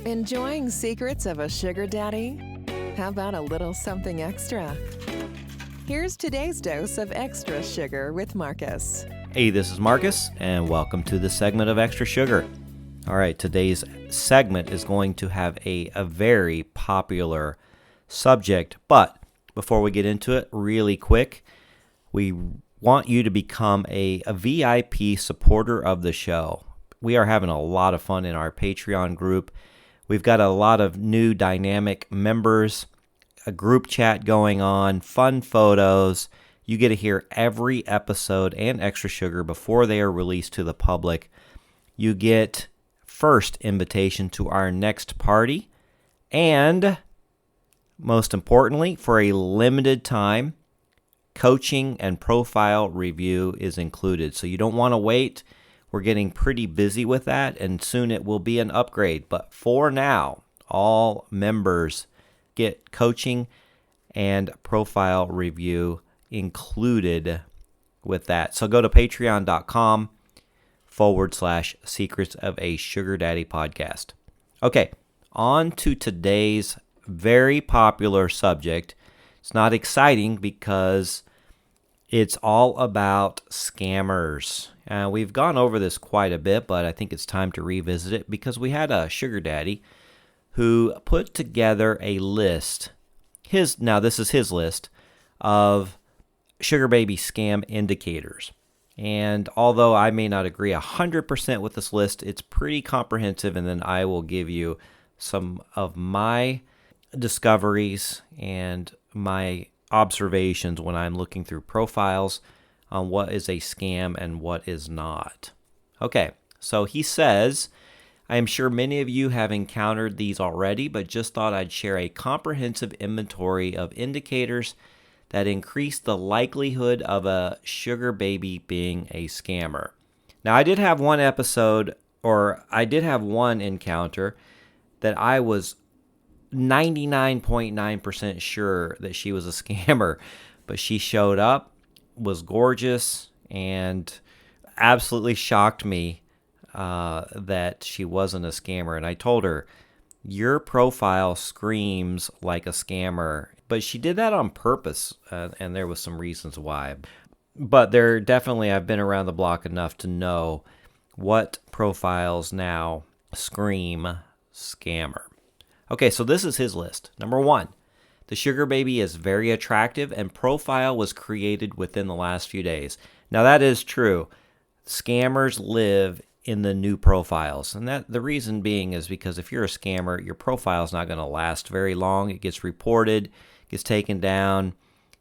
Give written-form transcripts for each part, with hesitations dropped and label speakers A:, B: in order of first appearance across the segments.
A: Enjoying secrets of a sugar daddy? How about a little something extra? Here's today's dose of extra sugar with Marcus.
B: Hey, this is Marcus, and welcome to this segment of Extra Sugar. All right, today's segment is going to have a very popular subject, but before we get into it, really quick, we want you to become a VIP supporter of the show. We are having a lot of fun in our Patreon group. We've got a lot of new dynamic members, a group chat going on, fun photos. You get to hear every episode and Extra Sugar before they are released to the public. You get first invitation to our next party. And most importantly, for a limited time, coaching and profile review is included. So you don't want to wait. We're getting pretty busy with that, and soon it will be an upgrade. But for now, all members get coaching and profile review included with that. So go to patreon.com/secrets of a sugar daddy podcast. Okay, on to today's very popular subject. It's not exciting because it's all about scammers. We've gone over this quite a bit, but I think it's time to revisit it because we had a sugar daddy who put together a list. This is his list of sugar baby scam indicators. And although I may not agree 100% with this list, it's pretty comprehensive, and then I will give you some of my discoveries and my observations when I'm looking through profiles on what is a scam and what is not. Okay, so he says, I am sure many of you have encountered these already, but just thought I'd share a comprehensive inventory of indicators that increase the likelihood of a sugar baby being a scammer. Now, I did have one encounter that I was 99.9% sure that she was a scammer, but she showed up, was gorgeous, and absolutely shocked me that she wasn't a scammer. And I told her, your profile screams like a scammer. But she did that on purpose, and there was some reasons why. But I've been around the block enough to know what profiles now scream scammer. Okay, so this is his list. Number 1, the sugar baby is very attractive and profile was created within the last few days. Now that is true. Scammers live in the new profiles. And that the reason being is because if you're a scammer, your profile is not going to last very long. It gets reported, gets taken down.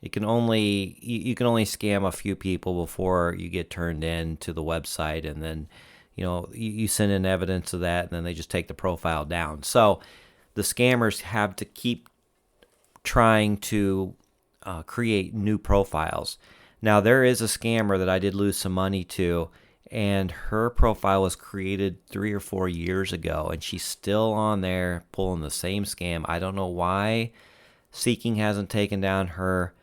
B: You can only scam a few people before you get turned in to the website, and then you send in evidence of that, and then they just take the profile down. So the scammers have to keep trying to create new profiles. Now, there is a scammer that I did lose some money to, and her profile was created 3 or 4 years ago, and she's still on there pulling the same scam. I don't know why Seeking hasn't taken down her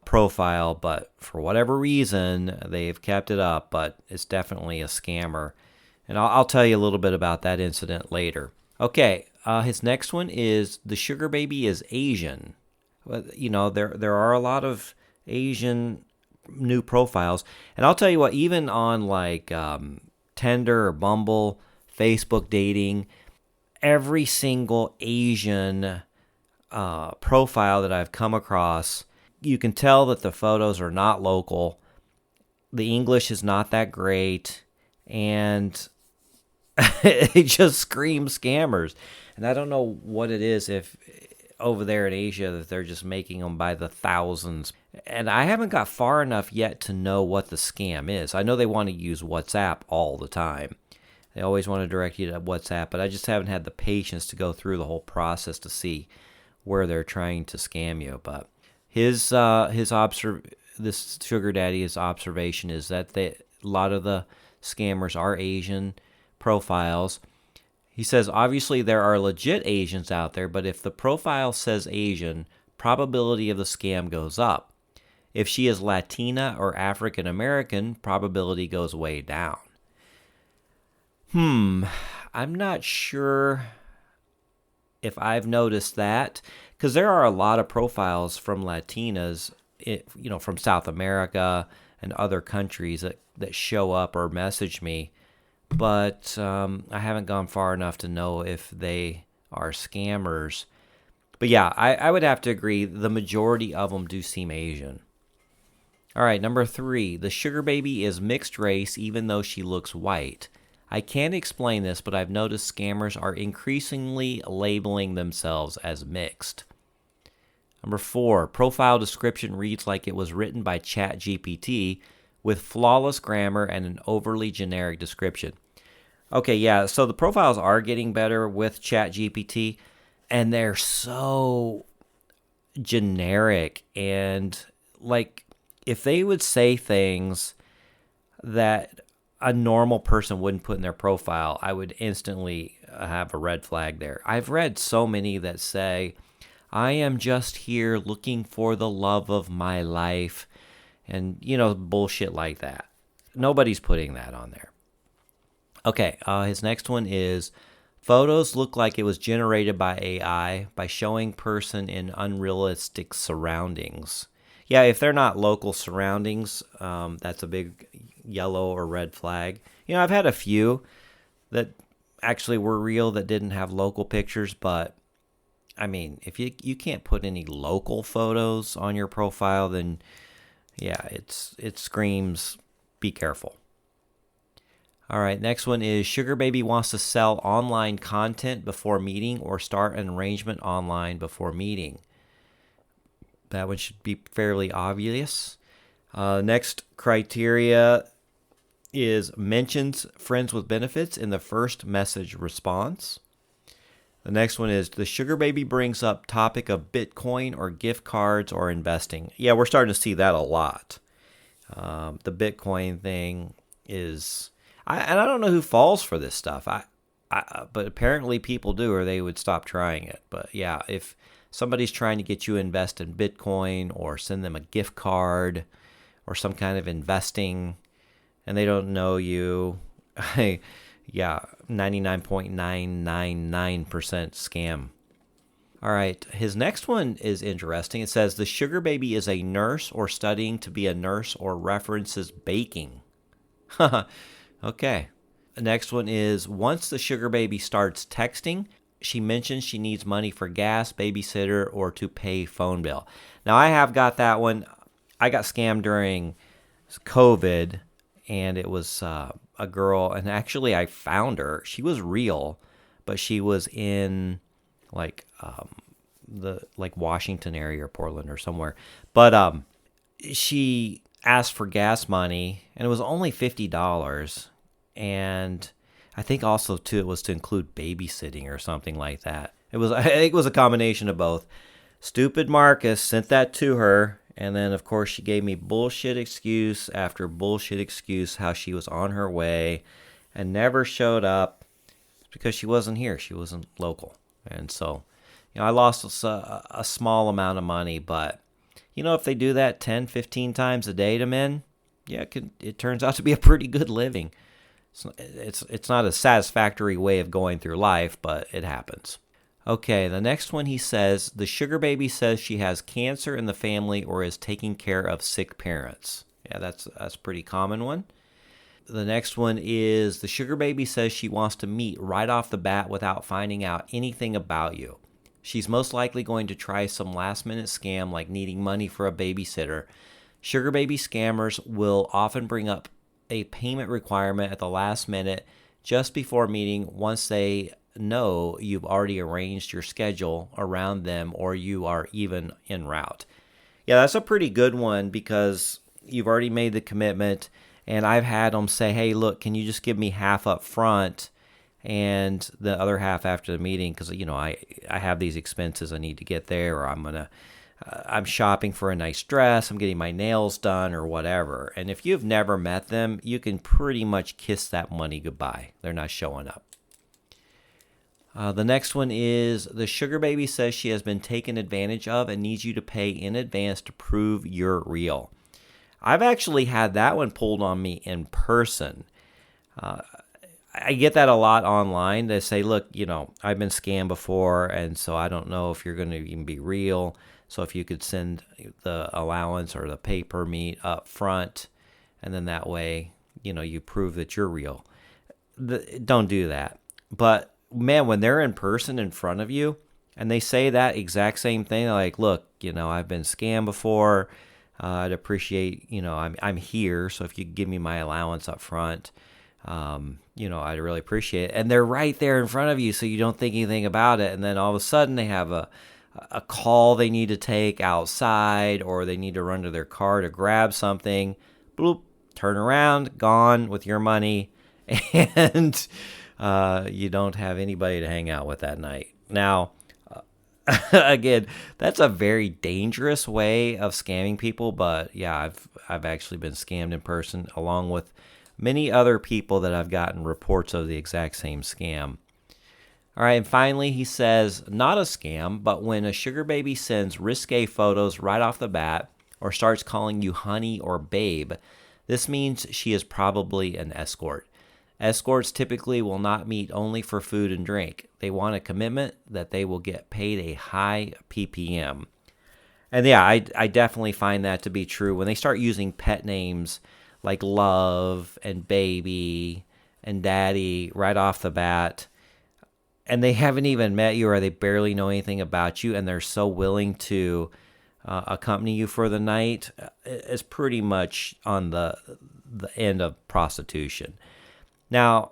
B: profile, but for whatever reason, they've kept it up, but it's definitely a scammer. And I'll tell you a little bit about that incident later. Okay, his next one is the sugar baby is Asian. There are a lot of Asian new profiles, and I'll tell you what, even on like Tinder or Bumble, Facebook dating, every single Asian profile that I've come across, you can tell that the photos are not local. The English is not that great, and it just screams scammers. And I don't know what it is if over there in Asia that they're just making them by the thousands. And I haven't got far enough yet to know what the scam is. I know they want to use WhatsApp all the time. They always want to direct you to WhatsApp, but I just haven't had the patience to go through the whole process to see where they're trying to scam you. But this sugar daddy's observation is that a lot of the scammers are Asian profiles. He says, obviously there are legit Asians out there, but if the profile says Asian, probability of the scam goes up. If she is Latina or African American, probability goes way down. I'm not sure if I've noticed that, because there are a lot of profiles from Latinas, from South America and other countries that show up or message me, but I haven't gone far enough to know if they are scammers. But yeah, I would have to agree. The majority of them do seem Asian. All right, number 3. The sugar baby is mixed race even though she looks white. I can't explain this, but I've noticed scammers are increasingly labeling themselves as mixed. Number 4. Profile description reads like it was written by ChatGPT with flawless grammar and an overly generic description. Okay, yeah, so the profiles are getting better with ChatGPT, and they're so generic, and like if they would say things that a normal person wouldn't put in their profile, I would instantly have a red flag there. I've read so many that say, I am just here looking for the love of my life, and bullshit like that. Nobody's putting that on there. Okay, his next one is, photos look like it was generated by AI by showing person in unrealistic surroundings. Yeah, if they're not local surroundings, that's a big yellow or red flag. I've had a few that actually were real that didn't have local pictures, but I mean, if you can't put any local photos on your profile, then yeah, it screams, be careful. All right, next one is sugar baby wants to sell online content before meeting or start an arrangement online before meeting. That one should be fairly obvious. Next criteria is mentions friends with benefits in the first message response. The next one is the sugar baby brings up topic of Bitcoin or gift cards or investing. Yeah, we're starting to see that a lot. The Bitcoin thing is, and I don't know who falls for this stuff. But apparently people do, or they would stop trying it. But yeah, if somebody's trying to get you to invest in Bitcoin or send them a gift card or some kind of investing, and they don't know you, yeah, 99.999% scam. All right, his next one is interesting. It says the sugar baby is a nurse or studying to be a nurse or references baking. Okay. The next one is once the sugar baby starts texting, she mentions she needs money for gas, babysitter, or to pay phone bill. Now, I have got that one. I got scammed during COVID, and it was a girl, and actually I found her. She was real, but she was in the Washington area or Portland or somewhere. But she asked for gas money, and it was only $50. And I think also too it was to include babysitting or something like that. I think it was a combination of both. Stupid Marcus sent that to her, and then of course she gave me bullshit excuse after bullshit excuse how she was on her way and never showed up because she wasn't here. She wasn't local. And so, I lost a small amount of money, but if they do that 10, 15 times a day to men, yeah, it turns out to be a pretty good living. It's not a satisfactory way of going through life, but it happens. Okay, the next one he says, the sugar baby says she has cancer in the family or is taking care of sick parents. Yeah, that's a pretty common one. The next one is the sugar baby says she wants to meet right off the bat without finding out anything about you. She's most likely going to try some last-minute scam like needing money for a babysitter. Sugar baby scammers will often bring up a payment requirement at the last minute just before meeting once they know you've already arranged your schedule around them or you are even en route. Yeah, that's a pretty good one because you've already made the commitment, and I've had them say, hey, look, can you just give me half up front and the other half after the meeting because, I have these expenses I need to get there, or I'm shopping for a nice dress, I'm getting my nails done or whatever. And if you've never met them, you can pretty much kiss that money goodbye. They're not showing up. The next one is the sugar baby says she has been taken advantage of and needs you to pay in advance to prove you're real. I've actually had that one pulled on me in person. I get that a lot online. They say, look, I've been scammed before, and so I don't know if you're going to even be real. So if you could send the allowance or the pay per meet up front, and then that way, you prove that you're real. Don't do that. But man, when they're in person in front of you and they say that exact same thing, like, look, I've been scammed before. I'd appreciate, I'm here. So if you give me my allowance up front, I'd really appreciate it. And they're right there in front of you, so you don't think anything about it. And then all of a sudden they have a call they need to take outside, or they need to run to their car to grab something. Bloop, turn around, gone with your money, and you don't have anybody to hang out with that night. Now, again, that's a very dangerous way of scamming people, but yeah, I've actually been scammed in person, along with many other people that I've gotten reports of the exact same scam. All right, and finally, he says, not a scam, but when a sugar baby sends risque photos right off the bat or starts calling you honey or babe, this means she is probably an escort. Escorts typically will not meet only for food and drink. They want a commitment that they will get paid a high PPM. And yeah, I definitely find that to be true. When they start using pet names like love and baby and daddy right off the bat, and they haven't even met you, or they barely know anything about you, and they're so willing to accompany you for the night, it's pretty much on the end of prostitution. Now,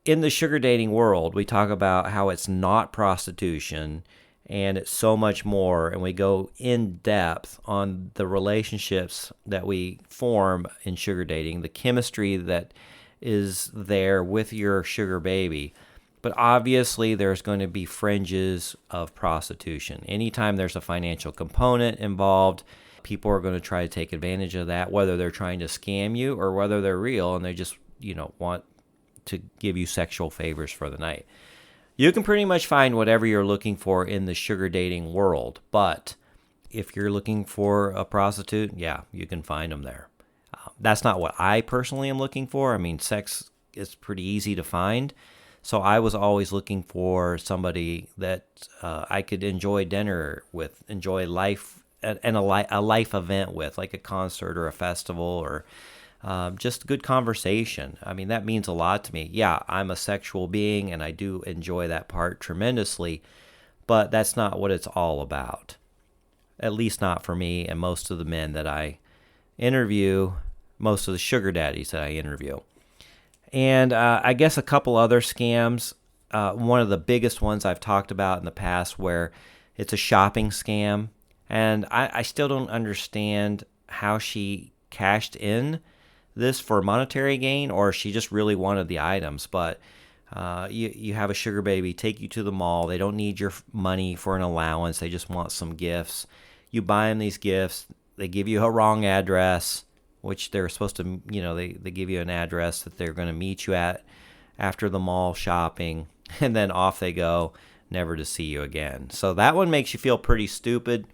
B: in the sugar dating world, we talk about how it's not prostitution and it's so much more, and we go in depth on the relationships that we form in sugar dating, the chemistry that is there with your sugar baby. But obviously, there's going to be fringes of prostitution. Anytime there's a financial component involved, people are going to try to take advantage of that, whether they're trying to scam you or whether they're real and they just, want to give you sexual favors for the night. You can pretty much find whatever you're looking for in the sugar dating world, but if you're looking for a prostitute, yeah, you can find them there. That's not what I personally am looking for. I mean, sex is pretty easy to find, so I was always looking for somebody that I could enjoy dinner with, enjoy life, and a life event with, like a concert or a festival, or just good conversation. I mean, that means a lot to me. Yeah, I'm a sexual being, and I do enjoy that part tremendously, but that's not what it's all about. At least not for me and most of the men that I interview, most of the sugar daddies that I interview. And I guess a couple other scams. One of the biggest ones I've talked about in the past, where it's a shopping scam, and I still don't understand how she cashed in this for monetary gain, or she just really wanted the items. But you have a sugar baby take you to the mall. They don't need your money for an allowance. They just want some gifts. You buy them these gifts. They give you a wrong address, which they're supposed to, they give you an address that they're going to meet you at after the mall shopping, and then off they go, never to see you again. So that one makes you feel pretty stupid.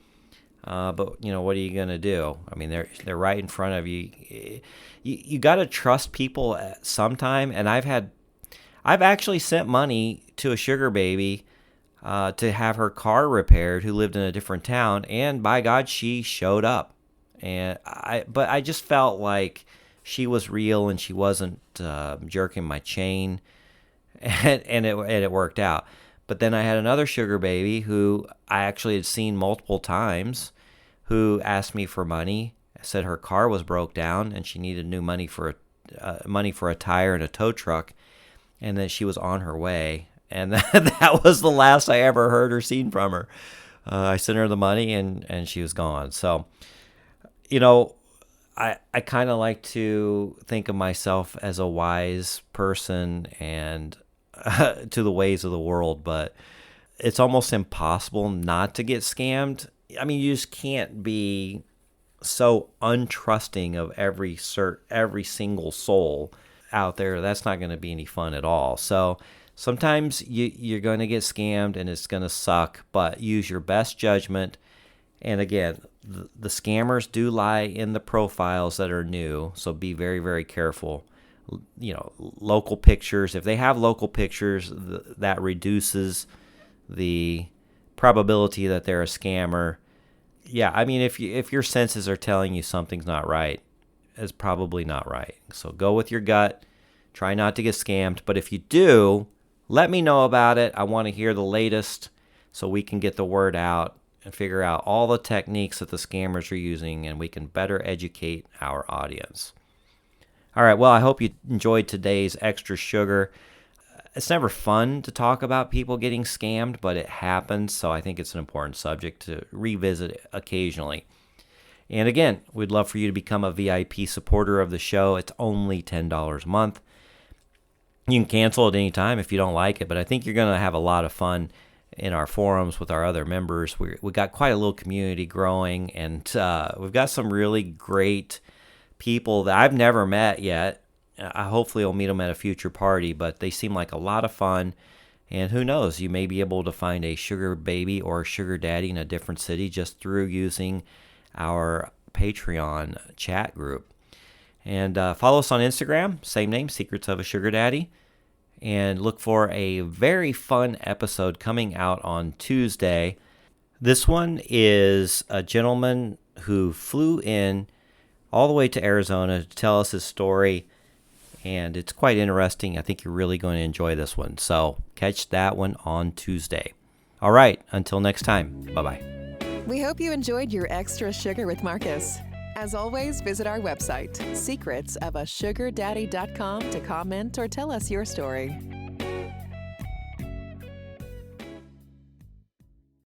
B: But what are you gonna do? I mean, they're right in front of you. You got to trust people at some time. And I've actually sent money to a sugar baby to have her car repaired, who lived in a different town, and by God, she showed up. But I just felt like she was real and she wasn't jerking my chain, and it worked out. But then I had another sugar baby who I actually had seen multiple times, who asked me for money, said her car was broke down and she needed new money for a tire and a tow truck, and then she was on her way. And that was the last I ever heard or seen from her. I sent her the money and she was gone. So, I kind of like to think of myself as a wise person and to the ways of the world, but it's almost impossible not to get scammed. I mean, you just can't be so untrusting of every single soul out there. That's not going to be any fun at all. So sometimes you're going to get scammed and it's going to suck, but use your best judgment. And again, the scammers do lie in the profiles that are new, so be very, very careful local pictures. If they have local pictures, that reduces the probability that they're a scammer. Yeah, I mean, if your senses are telling you something's not right, it's probably not right. So go with your gut. Try not to get scammed. But if you do, let me know about it. I want to hear the latest so we can get the word out and figure out all the techniques that the scammers are using, and we can better educate our audience. All right, well, I hope you enjoyed today's Extra Sugar. It's never fun to talk about people getting scammed, but it happens, so I think it's an important subject to revisit occasionally. And again, we'd love for you to become a VIP supporter of the show. It's only $10 a month. You can cancel at any time if you don't like it, but I think you're going to have a lot of fun in our forums with our other members. We got quite a little community growing, and we've got some really great people that I've never met yet. Hopefully I'll meet them at a future party, but they seem like a lot of fun. And who knows, you may be able to find a sugar baby or a sugar daddy in a different city just through using our Patreon chat group. And follow us on Instagram, same name, Secrets of a Sugar Daddy. And look for a very fun episode coming out on Tuesday. This one is a gentleman who flew in all the way to Arizona to tell us his story. And it's quite interesting. I think you're really going to enjoy this one. So catch that one on Tuesday. All right, until next time. Bye-bye.
A: We hope you enjoyed your Extra Sugar with Marcus. As always, visit our website, secretsofasugardaddy.com, to comment or tell us your story.